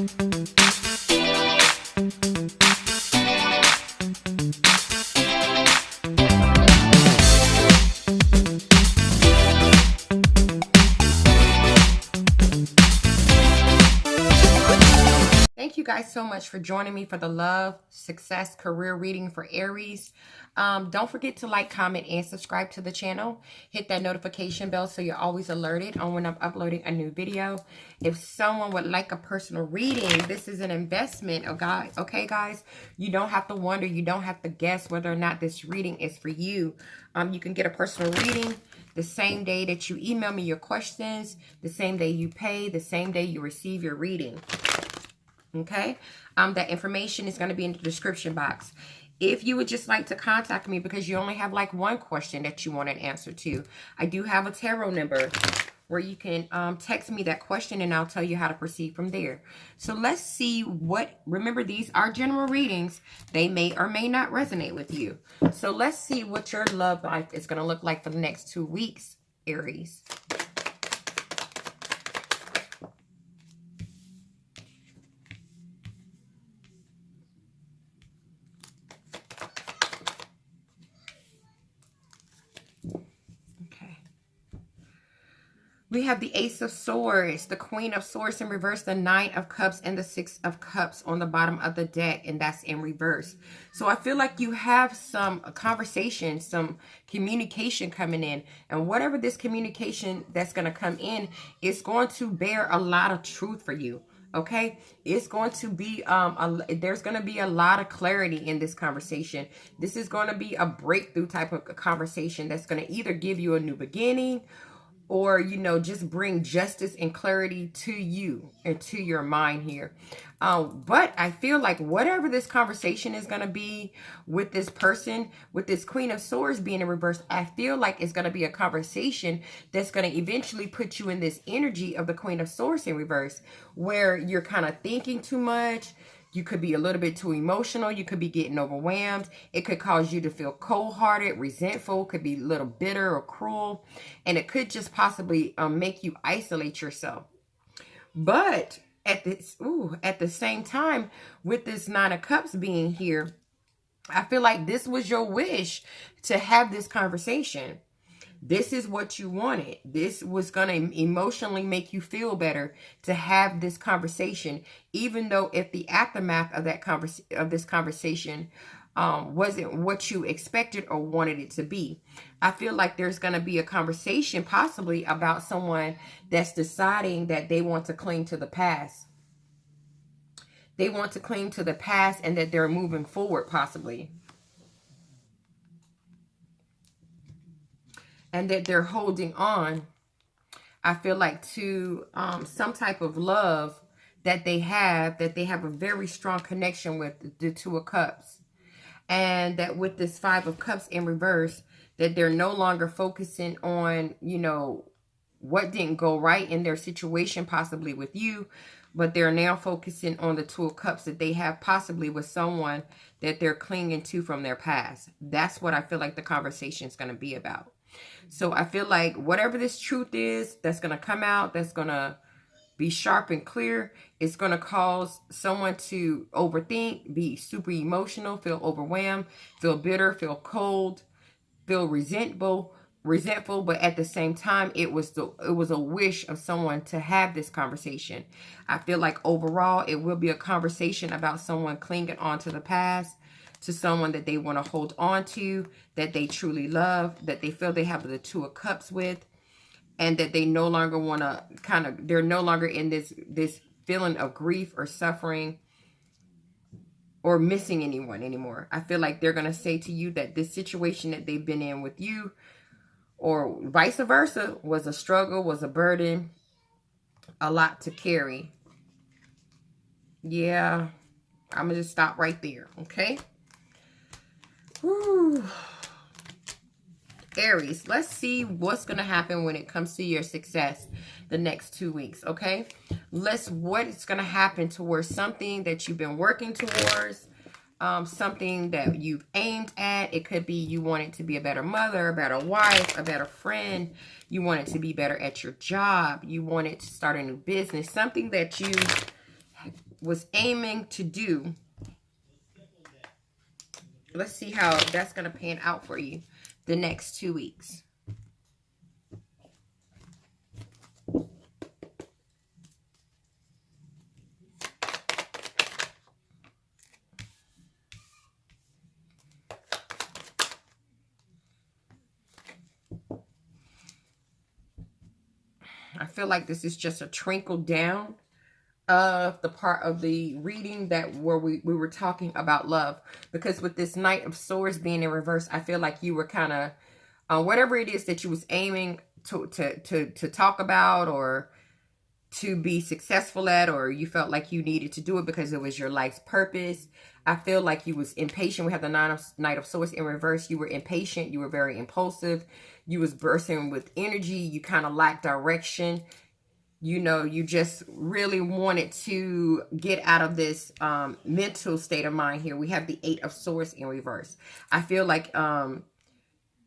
Thank you guys so much for joining me for the love, success, career reading for Aries. Don't forget to like, comment, and subscribe to the channel. Hit that notification bell so you're always alerted on when I'm uploading a new video. If someone would like a personal reading, this is an investment, okay, guys? You don't have to wonder, you don't have to guess whether or not this reading is for you. You can get a personal reading the same day that you email me your questions, the same day you pay, the same day you receive your reading. Okay, that information is going to be in the description box. If you would just like to contact me because you only have like one question that you want an answer to, I do have a tarot number where you can text me that question and I'll tell you how to proceed from there. So let's see what, remember these are general readings. They may or may not resonate with you. So let's see what your love life is going to look like for the next 2 weeks, Aries. We have the Ace of Swords, the Queen of Swords in reverse, the Nine of Cups, and the Six of Cups on the bottom of the deck, and that's in reverse. So I feel like you have some conversation, some communication coming in, and whatever this communication that's going to come in is going to bear a lot of truth for you. Okay, it's going to be, there's going to be a lot of clarity in this conversation. This is going to be a breakthrough type of conversation that's going to either give you a new beginning or, you know, just bring justice and clarity to you and to your mind here. But I feel like whatever this conversation is going to be with this person, with this Queen of Swords being in reverse, I feel like it's going to be a conversation that's going to eventually put you in this energy of the Queen of Swords in reverse, where you're kind of thinking too much. You could be a little bit too emotional. You could be getting overwhelmed. It could cause you to feel cold-hearted, resentful, could be a little bitter or cruel. And it could just possibly make you isolate yourself. But at the same time, with this Nine of Cups being here, I feel like this was your wish to have this conversation. This is what you wanted. This was going to emotionally make you feel better to have this conversation, even though if the aftermath of this conversation wasn't what you expected or wanted it to be. I feel like there's going to be a conversation possibly about someone that's deciding that they want to cling to the past. They want to cling to the past and that they're moving forward possibly. And that they're holding on, I feel like, to some type of love that they have a very strong connection with, the Two of Cups. And that with this Five of Cups in reverse, that they're no longer focusing on, you know, what didn't go right in their situation possibly with you, but they're now focusing on the Two of Cups that they have possibly with someone that they're clinging to from their past. That's what I feel like the conversation is going to be about. So I feel like whatever this truth is that's going to come out, that's going to be sharp and clear, it's going to cause someone to overthink, be super emotional, feel overwhelmed, feel bitter, feel cold, feel resentful, but at the same time, it was a wish of someone to have this conversation. I feel like overall, it will be a conversation about someone clinging on to the past, to someone that they want to hold on to, that they truly love, that they feel they have the Two of Cups with, and that they no longer want to they're no longer in this feeling of grief or suffering or missing anyone anymore. I feel like they're going to say to you that this situation that they've been in with you, or vice versa, was a struggle, was a burden, a lot to carry. Yeah, I'm going to just stop right there, okay? Whew. Aries, let's see what's going to happen when it comes to your success the next 2 weeks, okay? What's going to happen towards something that you've been working towards, something that you've aimed at. It could be you wanted to be a better mother, a better wife, a better friend. You wanted to be better at your job. You wanted to start a new business, something that was aiming to do. Let's see how that's going to pan out for you the next 2 weeks. I feel like this is just a trickle down of the part of the reading that where we were talking about love. Because with this Knight of Swords being in reverse, I feel like you were kind of, whatever it is that you was aiming to talk about or to be successful at, or you felt like you needed to do it because it was your life's purpose. I feel like you was impatient. We have the Knight of Swords in reverse. You were impatient. You were very impulsive. You was bursting with energy. You kind of lacked direction. You know, you just really wanted to get out of this mental state of mind here. We have the 8 of Swords in reverse. I feel like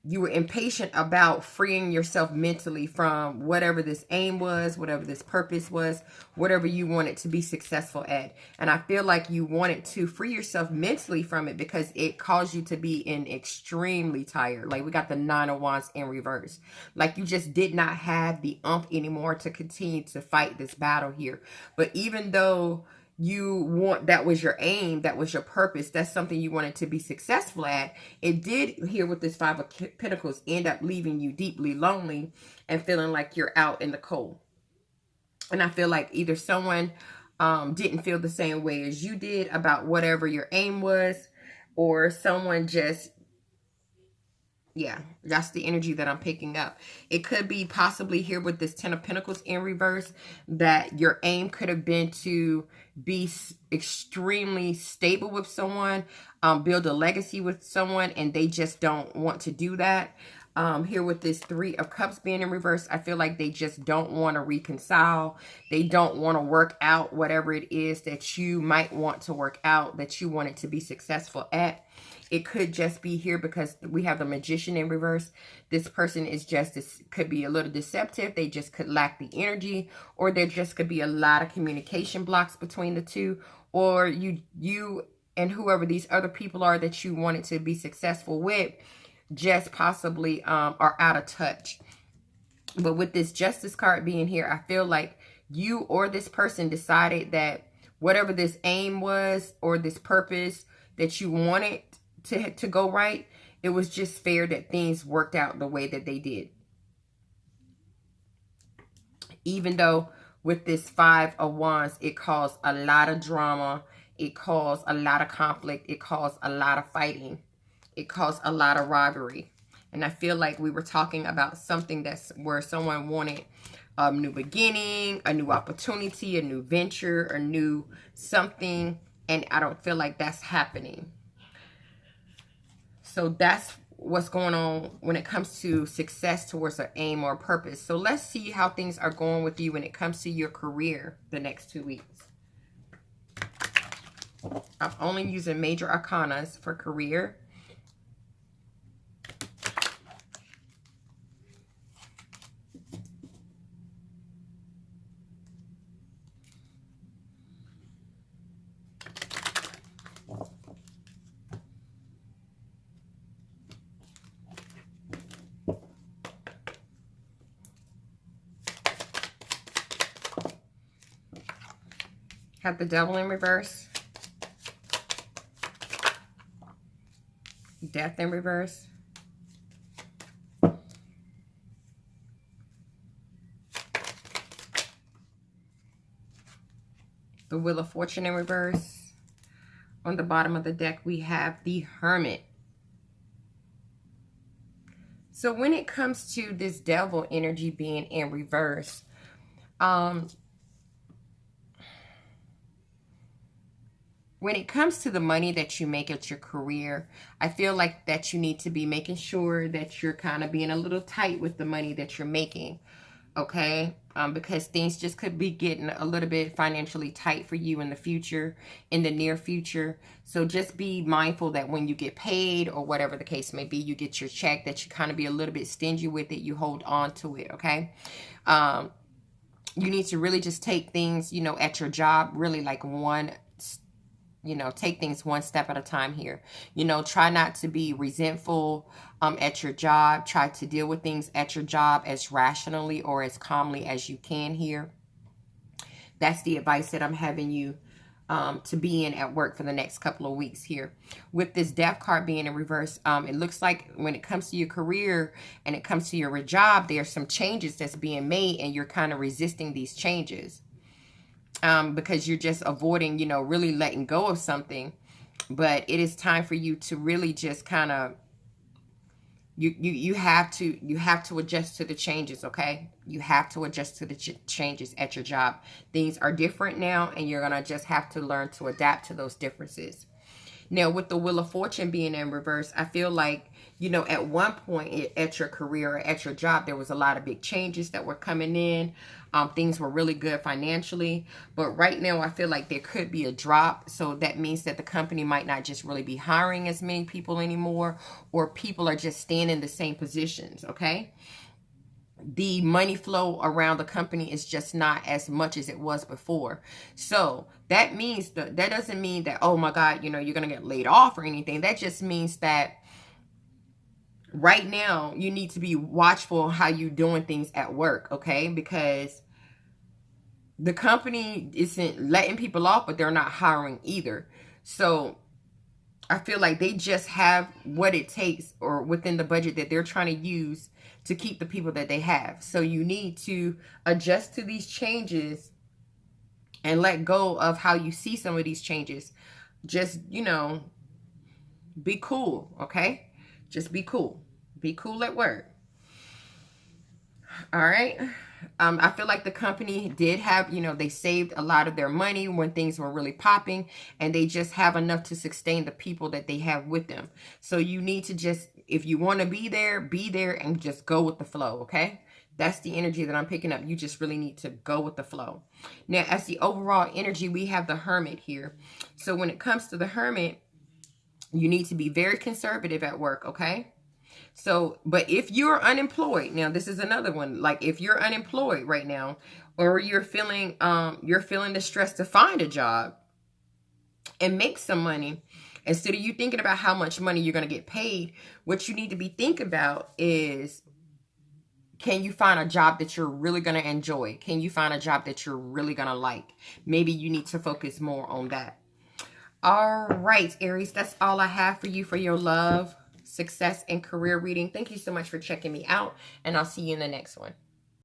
you were impatient about freeing yourself mentally from whatever this aim was, whatever this purpose was, whatever you wanted to be successful at. And I feel like you wanted to free yourself mentally from it because it caused you to be extremely tired. Like we got the 9 of Wands in reverse. Like you just did not have the umph anymore to continue to fight this battle here. But even though that was your aim, that was your purpose, that's something you wanted to be successful at, it did here with this 5 of Pentacles end up leaving you deeply lonely and feeling like you're out in the cold. And I feel like either someone didn't feel the same way as you did about whatever your aim was, or someone just, yeah, that's the energy that I'm picking up. It could be possibly here with this 10 of Pentacles in reverse that your aim could have been to be extremely stable with someone, build a legacy with someone, and they just don't want to do that. Here with this 3 of Cups being in reverse, I feel like they just don't want to reconcile. They don't want to work out whatever it is that you might want to work out, that you wanted to be successful at. It could just be here because we have the Magician in reverse. This person is just, could be a little deceptive. They just could lack the energy, or there just could be a lot of communication blocks between the two, or you and whoever these other people are that you wanted to be successful with just possibly are out of touch. But with this Justice card being here, I feel like you or this person decided that whatever this aim was or this purpose that you wanted to go right, it was just fair that things worked out the way that they did. Even though with this 5 of Wands, it caused a lot of drama, it caused a lot of conflict, it caused a lot of fighting, it caused a lot of rivalry. And I feel like we were talking about something that's where someone wanted a new beginning, a new opportunity, a new venture, a new something, and I don't feel like that's happening. So that's what's going on when it comes to success towards an aim or purpose. So let's see how things are going with you when it comes to your career the next 2 weeks. I'm only using major arcanas for career. Have the Devil in reverse. Death in reverse. The Wheel of Fortune in reverse. On the bottom of the deck, we have the Hermit. So when it comes to this Devil energy being in reverse, when it comes to the money that you make at your career, I feel like that you need to be making sure that you're kind of being a little tight with the money that you're making, okay? Because things just could be getting a little bit financially tight for you in the future, in the near future. So just be mindful that when you get paid or whatever the case may be, you get your check, that you kind of be a little bit stingy with it. You hold on to it, okay? You need to really just take things, you know, at your job, really like take things one step at a time here. You know, try not to be resentful at your job. Try to deal with things at your job as rationally or as calmly as you can here. That's the advice that I'm having you to be in at work for the next couple of weeks here. With this Death card being in reverse, it looks like when it comes to your career and it comes to your job, there's some changes that's being made and you're kind of resisting these changes because you're just avoiding, you know, really letting go of something. But it is time for you to really just kind of you have to adjust to the changes, okay? You have to adjust to the changes at your job. Things are different now, and you're gonna just have to learn to adapt to those differences. Now, with the Wheel of Fortune being in reverse, I feel like, you know, at one point at your career or at your job, there was a lot of big changes that were coming in. Things were really good financially. But right now, I feel like there could be a drop. So that means that the company might not just really be hiring as many people anymore, or people are just staying in the same positions, okay? The money flow around the company is just not as much as it was before. So that means that doesn't mean that, oh my God, you know, you're going to get laid off or anything. That just means that right now you need to be watchful how you're doing things at work, okay? Because the company isn't letting people off, but they're not hiring either. So I feel like they just have what it takes or within the budget that they're trying to use to keep the people that they have. So you need to adjust to these changes and let go of how you see some of these changes. Just, you know, be cool, okay? Just be cool. Be cool at work. All right. I feel like the company did have, you know, they saved a lot of their money when things were really popping, and they just have enough to sustain the people that they have with them. So you need to just, if you want to be there and just go with the flow, okay? That's the energy that I'm picking up. You just really need to go with the flow. Now, as the overall energy, we have the Hermit here. So when it comes to the Hermit, you need to be very conservative at work, okay? So, but if you're unemployed, now this is another one. Like if you're unemployed right now, or you're feeling the stress to find a job and make some money, instead of you thinking about how much money you're going to get paid, what you need to be thinking about is, can you find a job that you're really going to enjoy? Can you find a job that you're really going to like? Maybe you need to focus more on that. All right, Aries, that's all I have for you for your love, success, and career reading. Thank you so much for checking me out, and I'll see you in the next one.